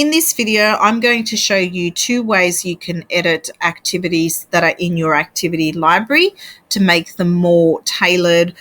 In this video, I'm going to show you 2 ways you can edit activities that are in your activity library to make them more tailored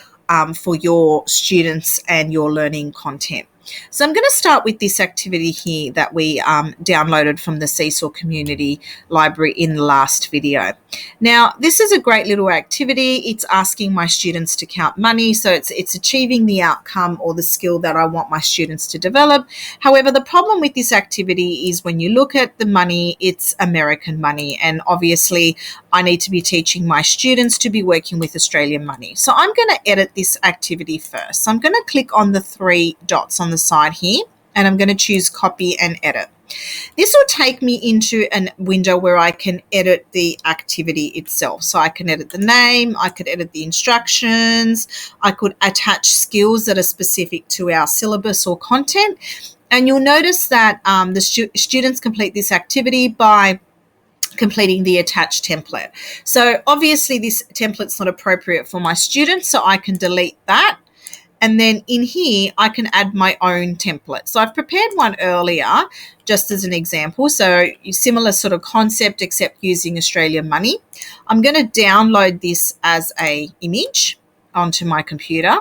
for your students and your learning content. So I'm going to start with this activity here that we downloaded from the Seesaw community library in the last video. Now, this is a great little activity. It's asking my students to count money, so it's achieving the outcome or the skill that I want my students to develop. However, the problem with this activity is when you look at the money, it's American money, and obviously I need to be teaching my students to be working with Australian money. So I'm going to edit this activity first. So I'm going to click on the 3 dots on the side here, and I'm going to choose copy and edit. This will take me into a window where I can edit the activity itself. So I can edit the name, I could edit the instructions, I could attach skills that are specific to our syllabus or content. And you'll notice that the students complete this activity by completing the attached template. So obviously this template's not appropriate for my students, so I can delete that. And then in here, I can add my own template. So I've prepared one earlier, just as an example. So similar sort of concept, except using Australian money. I'm going to download this as an image onto my computer.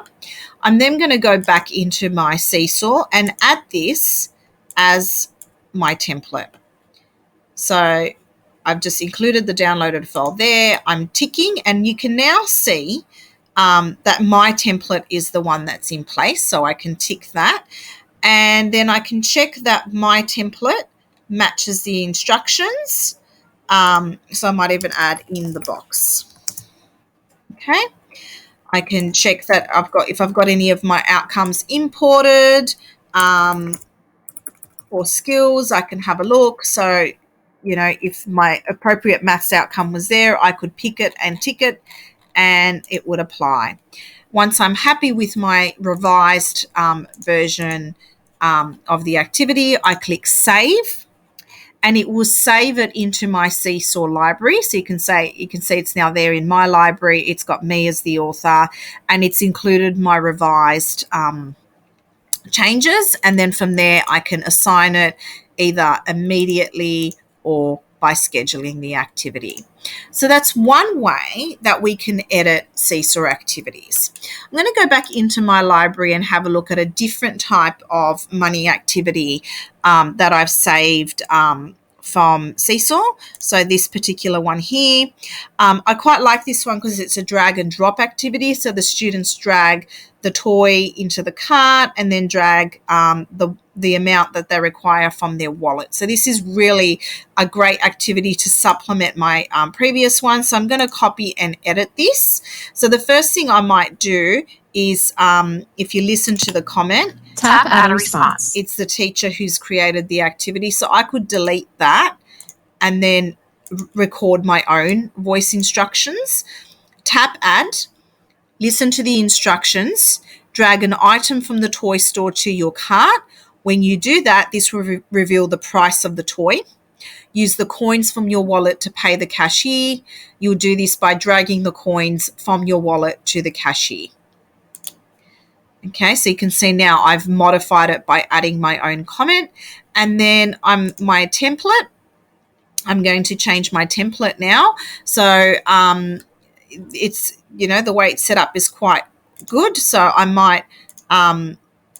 I'm then going to go back into my Seesaw and add this as my template. So I've just included the downloaded file there. I'm ticking, and you can now see that my template is the one that's in place, so I can tick that. And then I can check that my template matches the instructions. So I might even add in the box. Okay. I can check that if I've got any of my outcomes imported or skills, I can have a look. So, you know, if my appropriate maths outcome was there, I could pick it and tick it, and it would apply. Once I'm happy with my revised version of the activity, I click Save, and it will save it into my Seesaw library. So you can see it's now there in my library. It's got me as the author, and it's included my revised changes. And then from there, I can assign it either immediately or by scheduling the activity. So that's one way that we can edit Seesaw activities. I'm going to go back into my library and have a look at a different type of money activity that I've saved from Seesaw. So this particular one here, I quite like this one because it's a drag and drop activity. So the students drag the toy into the cart and then drag the amount that they require from their wallet. So this is really a great activity to supplement my previous one. So I'm going to copy and edit this. So the first thing I might do is, if you listen to the comment, tap add a response. It's the teacher who's created the activity. So I could delete that and then record my own voice instructions. Tap add, listen to the instructions, drag an item from the toy store to your cart. When you do that, this will reveal the price of the toy. Use the coins from your wallet to pay the cashier. You'll do this by dragging the coins from your wallet to the cashier. Okay, so you can see now I've modified it by adding my own comment. And then my template, I'm going to change my template now. So it's, you know, the way it's set up is quite good. So I might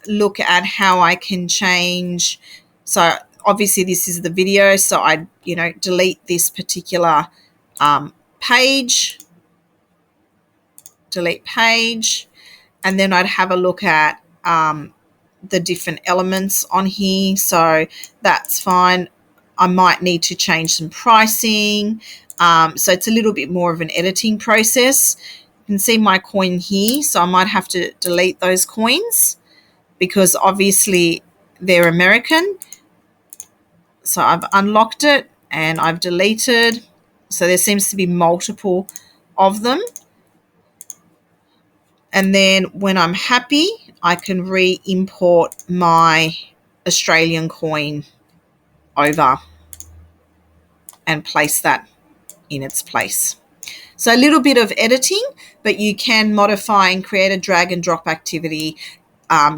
look at how I can change. So obviously this is the video, so I, you know, delete this particular page, delete page, and then I'd have a look at the different elements on here. So that's fine. I might need to change some pricing. So it's a little bit more of an editing process. You can see my coin here, so I might have to delete those coins because obviously they're American. So I've unlocked it and I've deleted. So there seems to be multiple of them. And then when I'm happy, I can re-import my Australian coin over and place that in its place. So a little bit of editing, but you can modify and create a drag and drop activity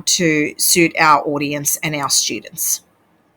to suit our audience and our students.